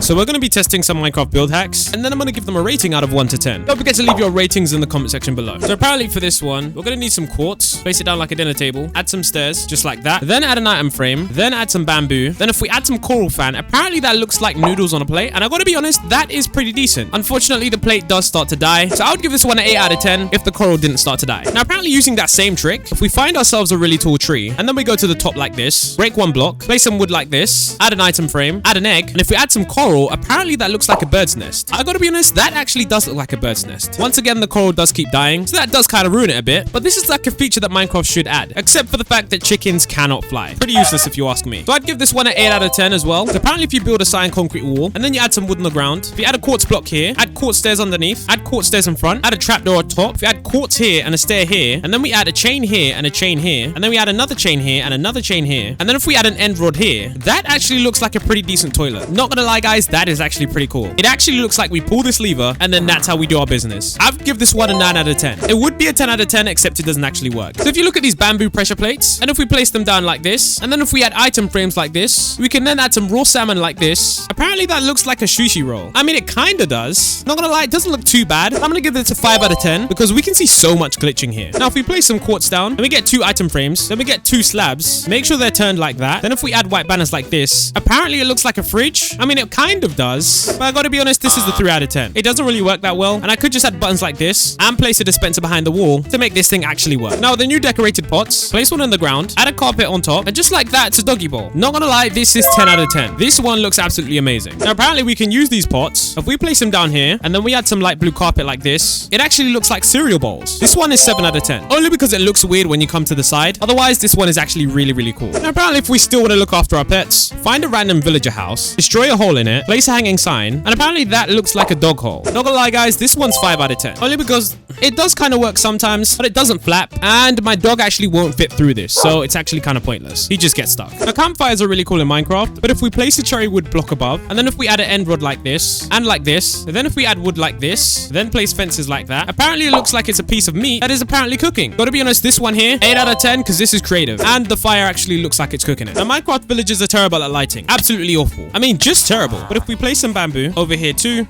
So we're going to be testing some Minecraft build hacks, and then I'm going to give them a rating out of 1 to 10. Don't forget to leave your ratings in the comment section below. So apparently for this one, we're going to need some quartz, place it down like a dinner table, add some stairs, just like that, then add an item frame, then add some bamboo, then if we add some coral fan, apparently that looks like noodles on a plate, and I got to be honest, that is pretty decent. Unfortunately, the plate does start to die, so I would give this one an 8 out of 10 if the coral didn't start to die. Now apparently using that same trick, if we find ourselves a really tall tree, and then we go to the top like this, break one block, place some wood like this, add an item frame, add an egg, and if we add some coral, apparently that looks like a bird's nest. I gotta be honest, that actually does look like a bird's nest. Once again, the coral does keep dying, so that does kind of ruin it a bit, but this is like a feature that Minecraft should add, except for the fact that chickens cannot fly. Pretty useless if you ask me. So I'd give this one an 8 out of 10 as well. So apparently if you build a cyan concrete wall, and then you add some wood on the ground, if you add a quartz block here, add quartz stairs underneath, add quartz stairs in front, add a trapdoor at top, if you add quartz here and a stair here, and then we add a chain here and a chain here, and then we add another chain here and another chain here, and then if we add an end rod here, that actually looks like a pretty decent toilet. Not gonna lie guys, that is actually pretty cool. It actually looks like we pull this lever and then that's how we do our business. I'd give this one a 9 out of 10. It would be a 10 out of 10 except it doesn't actually work. So if you look at these bamboo pressure plates, and if we place them down like this, and then if we add item frames like this, we can then add some raw salmon like this. Apparently that looks like a sushi roll. I mean, it kinda does. Not gonna lie, it doesn't look too bad. I'm gonna give this a 5 out of 10 because we can see so much glitching here. Now if we place some quartz down, then we get 2 item frames, then we get 2 slabs. Make sure they're turned like that. Then if we add white banners like this, apparently it looks like a fridge. I mean, it kind of does, but I gotta be honest, this is the 3 out of 10. It doesn't really work that well, and I could just add buttons like this and place a dispenser behind the wall to make this thing actually work. Now the new decorated pots, place one on the ground, add a carpet on top, and just like that, it's a doggy bowl. Not gonna lie, this is 10 out of 10. This one looks absolutely amazing. Now apparently we can use these pots. If we place them down here, and then we add some light blue carpet like this, it actually looks like cereal bowls. This one is 7 out of 10. Only because it looks weird when you come to the side. Otherwise, this one is actually really, really cool. Now apparently if we still want to look after our pets, find a random villager house, destroy a hole in it, place a hanging sign, and apparently that looks like a dog hole. Not gonna lie guys, this one's 5 out of 10. Only because it does kind of work sometimes, but it doesn't flap, and my dog actually won't fit through this, so it's actually kind of pointless. He just gets stuck. Now campfires are really cool in Minecraft, but if we place a cherry wood block above, and then if we add an end rod like this, and like this, and then if we add wood like this, then place fences like that, apparently it looks like it's a piece of meat that is apparently cooking. Gotta be honest, this one here, 8 out of 10 because this is creative, and the fire actually looks like it's cooking it. Now Minecraft villages are terrible at lighting. Absolutely awful. I mean, just terrible. But if we place some bamboo over here too,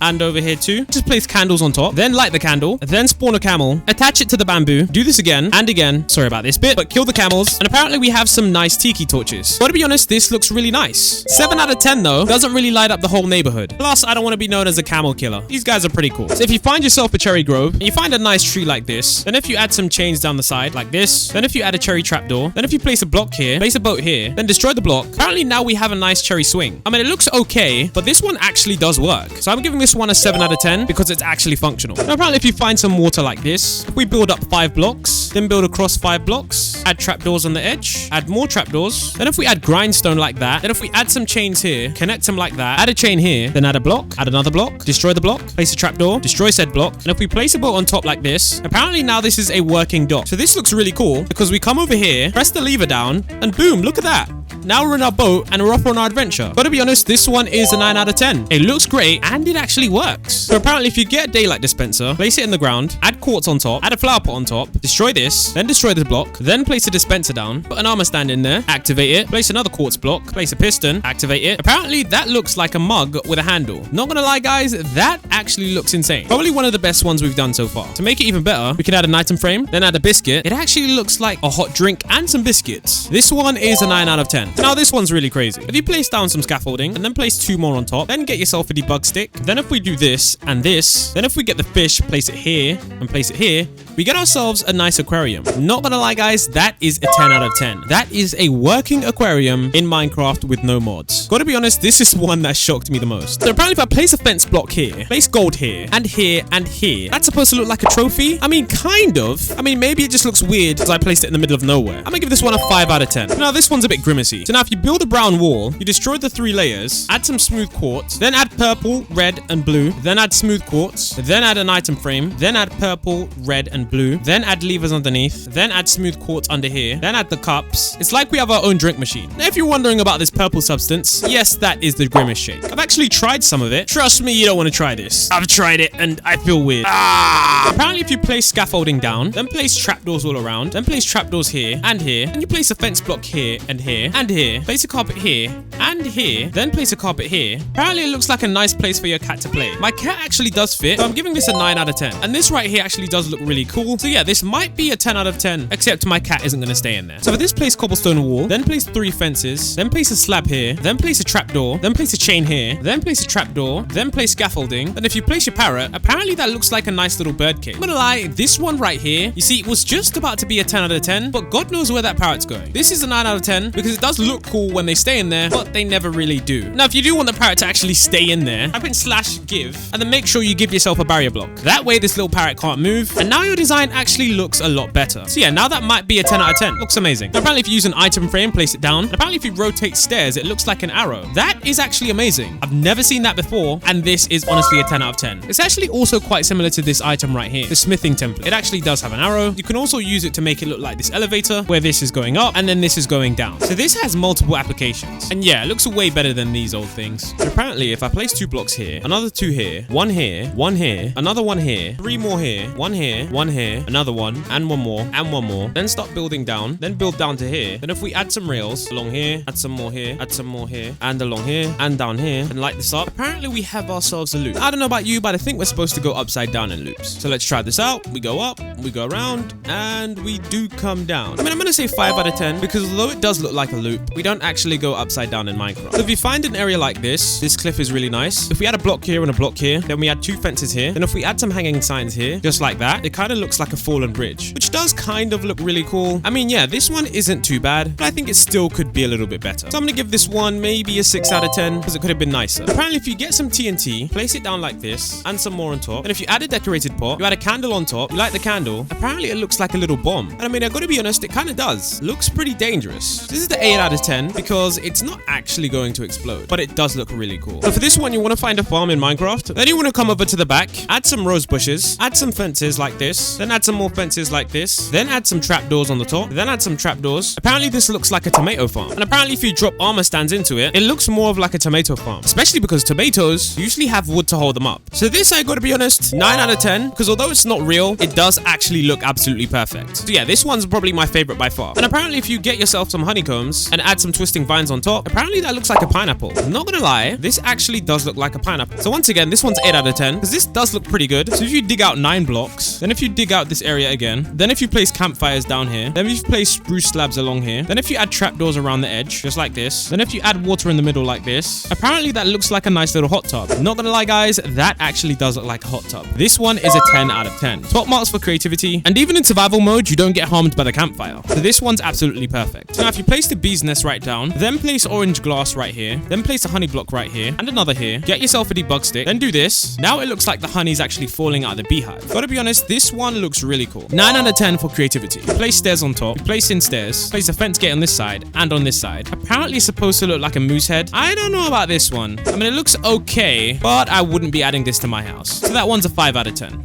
and over here too, just place candles on top, then light the candle, then spawn a camel, attach it to the bamboo, do this again and again. Sorry about this bit, but kill the camels, and apparently we have some nice tiki torches. Gotta be honest, this looks really nice. 7 out of 10 though, doesn't really light up the whole neighborhood. Plus, I don't want to be known as a camel killer. These guys are pretty cool. So if you find yourself a cherry grove, and you find a nice tree like this, then if you add some chains down the side like this, then if you add a cherry trapdoor, then if you place a block here, place a boat here, then destroy the block, apparently now we have a nice cherry swing. I mean, it looks okay, but this one actually does work. So I'm giving this one a 7 out of 10 because it's actually functional. Now apparently if you find some water like this, if we build up 5 blocks, then build across 5 blocks, add trapdoors on the edge, add more trapdoors, then if we add grindstone like that, then if we add some chains here, connect them like that, add a chain here, then add a block, add another block, destroy the block, place a trapdoor, destroy said block, and if we place a boat on top like this, apparently now this is a working dock. So this looks really cool because we come over here, press the lever down, and boom, look at that. Now we're in our boat and we're off on our adventure. Gotta be honest, this one is a 9 out of 10. It looks great and it actually works. So apparently if you get a daylight dispenser, place it in the ground, add quartz on top, add a flower pot on top, destroy this, then destroy this block, then place a dispenser down, put an armor stand in there, activate it, place another quartz block, place a piston, activate it. Apparently that looks like a mug with a handle. Not gonna lie guys, that actually looks insane. Probably one of the best ones we've done so far. To make it even better, we can add an item frame, then add a biscuit. It actually looks like a hot drink and some biscuits. This one is a 9 out of 10. Now this one's really crazy. If you place down some scaffolding and then place 2 more on top, then get yourself a debug stick. Then if we do this and this, then if we get the fish, place it here and place it here, we get ourselves a nice aquarium. Not gonna lie guys, that is a 10 out of 10. That is a working aquarium in Minecraft with no mods. Gotta be honest, this is one that shocked me the most. So apparently if I place a fence block here, place gold here and here and here, that's supposed to look like a trophy? I mean, kind of. I mean, maybe it just looks weird because I placed it in the middle of nowhere. I'm gonna give this one a 5 out of 10. Now this one's a bit grimacy. So now if you build a brown wall, you destroy the 3 layers, add some smooth quartz, then add purple, red, and blue, then add smooth quartz, then add an item frame, then add purple, red, and blue, then add levers underneath, then add smooth quartz under here, then add the cups. It's like we have our own drink machine. Now, if you're wondering about this purple substance, yes, that is the Grimace shake. I've actually tried some of it. Trust me, you don't want to try this. I've tried it and I feel weird. Apparently, if you place scaffolding down, then place trapdoors all around, then place trapdoors here, and you place a fence block here, and here, place a carpet here, and here, then place a carpet here. Apparently, it looks like a nice place for your cat to play. My cat actually does fit, so I'm giving this a 9 out of 10. And this right here actually does look really cool. So yeah, this might be a 10 out of 10, except my cat isn't going to stay in there. So for this, place cobblestone wall, then place 3 fences, then place a slab here, then place a trapdoor, then place a chain here, then place a trapdoor, then place scaffolding. And if you place your parrot, apparently that looks like a nice little bird cage. I'm gonna lie, this one right here, you see, it was just about to be a 10 out of 10, but God knows where that parrot's going. This is a 9 out of 10 because it does look cool when they stay in there, but they never really do. Now, if you do want the parrot to actually stay in there, type in /give, and then make sure you give yourself a barrier block. That way, this little parrot can't move, and now your design actually looks a lot better. So yeah, now that might be a 10 out of 10. Looks amazing. Now, apparently, if you use an item frame, place it down. And apparently, if you rotate stairs, it looks like an arrow. That is actually amazing. I've never seen that before, and this is honestly a 10 out of 10. It's actually also quite similar to this item right here, the smithing template. It actually does have an arrow. You can also use it to make it look like this elevator, where this is going up, and then this is going down. So this has multiple applications. And yeah, it looks way better than these old things. So apparently, if I place 2 blocks here, another 2 here, 1 here, 1 here, another 1 here, 3 more here, 1 here, 1 here, another 1, and 1 more, and 1 more, then start building down, then build down to here. Then if we add some rails along here, add some more here, add some more here, and along here, and down here, and light this up, apparently we have ourselves a loop. I don't know about you, but I think we're supposed to go upside down in loops. So let's try this out. We go up, we go around, and we do come down. I mean, I'm gonna say 5 out of 10 because although it does look like a loop, we don't actually go upside down in Minecraft. So if you find an area like this cliff is really nice. If we add a block here and a block here, then we add 2 fences here. Then if we add some hanging signs here, just like that, it kind of looks like a fallen bridge, which does kind of look really cool. I mean, yeah, this one isn't too bad, but I think it still could be a little bit better. So I'm gonna give this one maybe a 6 out of 10 because it could have been nicer. Apparently, if you get some TNT, place it down like this, and some more on top. And if you add a decorated pot, you add a candle on top, you light the candle, apparently it looks like a little bomb. And I mean, I gotta be honest, it kind of does. Looks pretty dangerous. This is the 8 out of 10 because it's not actually going to explode, but it does look really cool. So for this one, you want to find a farm in Minecraft. Then you want to come over to the back, add some rose bushes, add some fences like this, then add some more fences like this, then add some trapdoors on the top, then add some trapdoors. Apparently, this looks like a tomato farm. And apparently, if you drop armor stands into it, it looks more of like a tomato farm, especially because tomatoes usually have wood to hold them up. So this, I gotta be honest, 9 out of 10, because although it's not real, it does actually look absolutely perfect. So yeah, this one's probably my favorite by far. And apparently, if you get yourself some honeycombs and add some twisting vines on top, apparently that looks like a pineapple. I'm not gonna lie, this actually does look like a pineapple. So once again, this one's 8 out of 10, because this does look pretty good. So if you dig out 9 blocks, then if you dig out this area again, then if you place campfires down here, then if you place spruce slabs along here, then if you add trapdoors around the edge, just like this, then if you add water in the middle like this, apparently that looks like a nice little hot tub. Not gonna lie, guys, that actually does look like a hot tub. This one is a 10 out of 10. Top marks for creativity, and even in survival mode, you don't get harmed by the campfire. So this one's absolutely perfect. Now, if you place the bee's nest right down, then place orange glass right here, then place a honey block right here, and another here, get yourself a debug stick, then do this. Now it looks like the honey's actually falling out of the beehive. Gotta be honest, this one looks really cool. 9 out of 10 for creativity. You place stairs on top, you place in stairs, place a fence gate on this side, and on this side. Apparently it's supposed to look like a moose head. I don't know about this one. I mean, it looks okay, but I wouldn't be adding this to my house. So that one's a 5 out of 10.